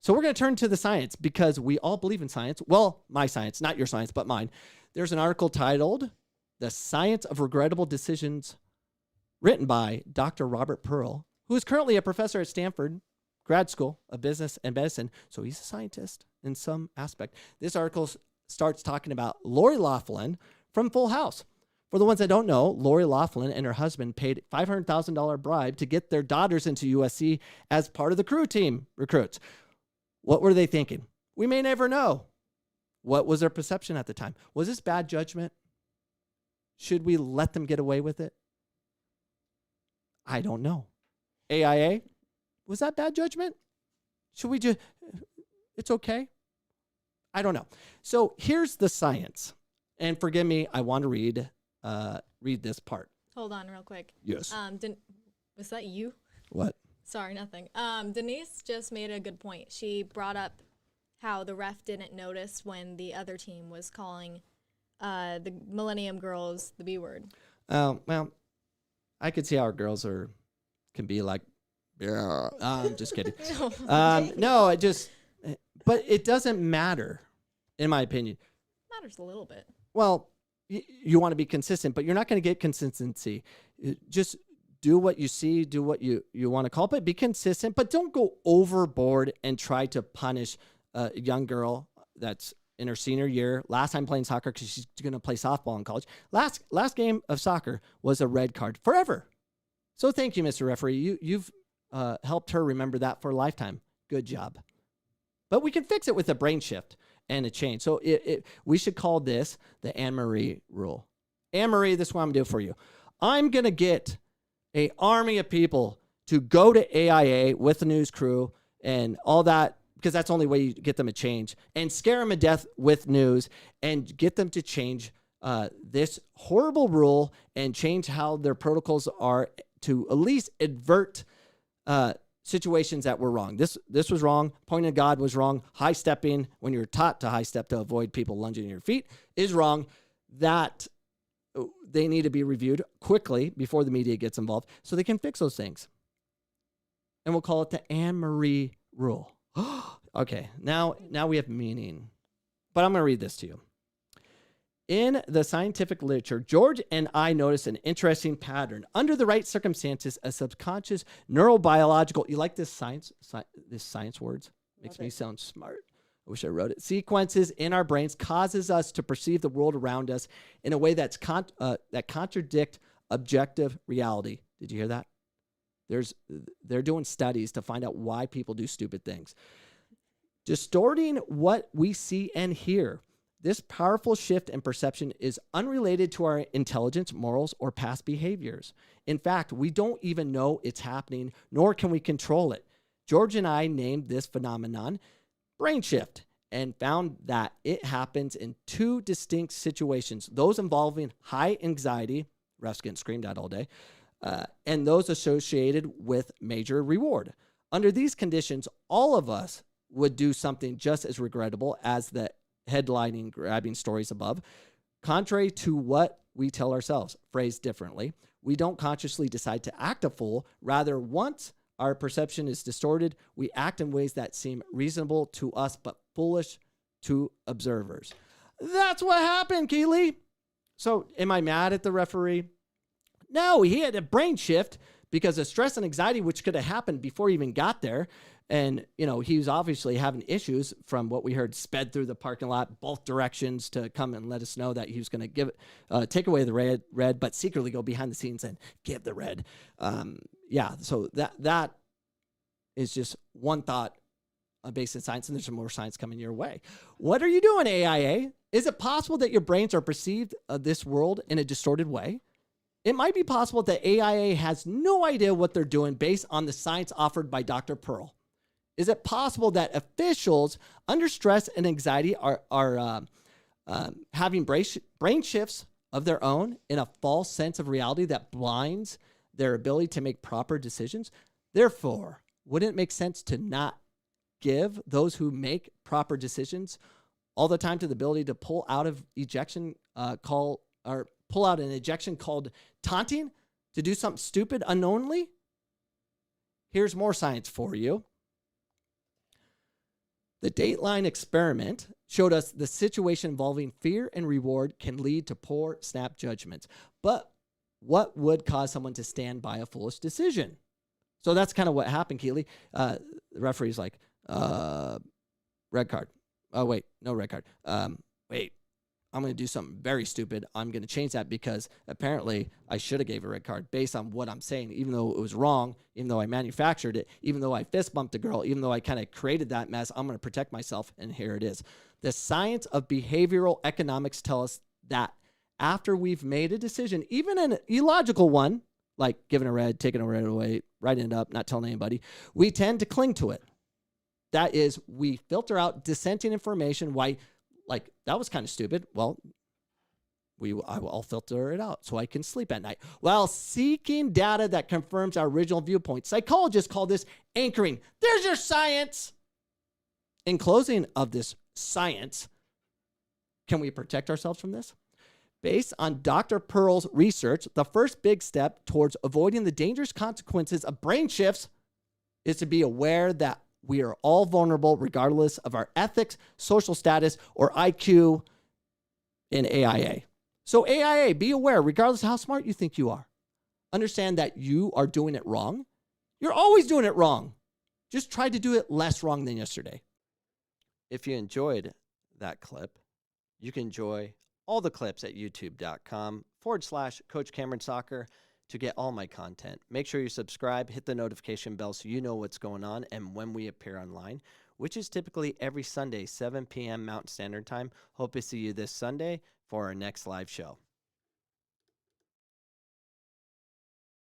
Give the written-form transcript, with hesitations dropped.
So we're going to turn to the science because we all believe in science. Well, my science, not your science, but mine. There's an article titled The Science of Regrettable Decisions, written by Dr. Robert Pearl, who is currently a professor at Stanford Grad School of Business and Medicine. So he's a scientist in some aspect. This article starts talking about Lori Loughlin from Full House. For the ones that don't know, Lori Loughlin and her husband paid $500,000 bribe to get their daughters into USC as part of the crew team recruits. What were they thinking? We may never know. What was their perception at the time? Was this bad judgment? Should we let them get away with it? I don't know. AIA, was that bad judgment? Should we just, it's okay? I don't know. So here's the science. And forgive me, I want to read this part. Hold on real quick. Yes. Was that you? What? Sorry, nothing. Denise just made a good point. She brought up how the ref didn't notice when the other team was calling the Millennium Girls the B word. Oh, well, I could see how our girls can be like, I'm just kidding. No, but it doesn't matter, in my opinion. Matters a little bit. Well, you want to be consistent, but you're not going to get consistency. Just do what you see, do what you want to call it, but be consistent, but don't go overboard and try to punish a young girl that's in her senior year, last time playing soccer because she's going to play softball in college. Last game of soccer was a red card forever. So thank you, Mr. Referee. You've helped her remember that for a lifetime. Good job. But we can fix it with a brain shift and a change. So we should call this the Anne-Marie rule. Anne-Marie, this is what I'm going to do for you. I'm going to get an army of people to go to AIA with the news crew and all that, because that's the only way you get them to change, and scare them to death with news and get them to change this horrible rule and change how their protocols are to at least avert situations that were wrong. This was wrong. Pointing at God was wrong. High stepping, when you're taught to high step to avoid people lunging at your feet, is wrong. That they need to be reviewed quickly before the media gets involved so they can fix those things. And we'll call it the Anne-Marie rule. Okay, now we have meaning. But I'm going to read this to you. In the scientific literature, George and I noticed an interesting pattern. Under the right circumstances, a subconscious neurobiological, you like this science words? Makes me sound smart. I wish I wrote it. Sequences in our brains causes us to perceive the world around us in a way that contradict objective reality. Did you hear that? They're doing studies to find out why people do stupid things. Distorting what we see and hear. This powerful shift in perception is unrelated to our intelligence, morals, or past behaviors. In fact, we don't even know it's happening, nor can we control it. George and I named this phenomenon brain shift and found that it happens in two distinct situations, those involving high anxiety, refs getting screamed at all day, and those associated with major reward. Under these conditions, all of us would do something just as regrettable as the headlining grabbing stories above. Contrary to what we tell ourselves, phrased differently, we don't consciously decide to act a fool. Rather, once our perception is distorted, we act in ways that seem reasonable to us but foolish to observers. That's what happened, Keeley. So am I mad at the referee? No, he had a brain shift because of stress and anxiety, which could have happened before he even got there. And, he was obviously having issues from what we heard, sped through the parking lot, both directions to come and let us know that he was going to take away the red, but secretly go behind the scenes and give the red. So that is just one thought based in science, and there's some more science coming your way. What are you doing, AIA? Is it possible that your brains are perceived this world in a distorted way? It might be possible that AIA has no idea what they're doing based on the science offered by Dr. Pearl. Is it possible that officials under stress and anxiety are having brain shifts of their own in a false sense of reality that blinds their ability to make proper decisions? Therefore, wouldn't it make sense to not give those who make proper decisions all the time to the ability to pull out of ejection pull out an ejection called taunting to do something stupid unknowingly? Here's more science for you. The Dateline experiment showed us the situation involving fear and reward can lead to poor snap judgments. But what would cause someone to stand by a foolish decision? So that's kind of what happened, Keely. The referee's like, red card. Oh, wait, no red card. Wait, I'm going to do something very stupid. I'm going to change that because apparently I should have gave a red card based on what I'm saying, even though it was wrong, even though I manufactured it, even though I fist bumped a girl, even though I kind of created that mess. I'm going to protect myself, and here it is. The science of behavioral economics tell us that after we've made a decision, even an illogical one, like giving a red, taking a red away, writing it up, not telling anybody, we tend to cling to it. That is, we filter out dissenting information. Why? Like, that was kind of stupid. Well, I'll filter it out so I can sleep at night while seeking data that confirms our original viewpoint. Psychologists call this anchoring. There's your science. In closing of this science, can we protect ourselves from this? Based on Dr. Pearl's research, the first big step towards avoiding the dangerous consequences of brain shifts is to be aware that we are all vulnerable regardless of our ethics, social status, or IQ in AIA. So AIA, be aware, regardless of how smart you think you are. Understand that you are doing it wrong. You're always doing it wrong. Just try to do it less wrong than yesterday. If you enjoyed that clip, you can enjoy all the clips at youtube.com/Coach Cameron Soccer to get all my content. Make sure you subscribe, hit the notification bell so you know what's going on and when we appear online, which is typically every Sunday, 7 p.m. Mountain Standard Time. Hope to see you this Sunday for our next live show.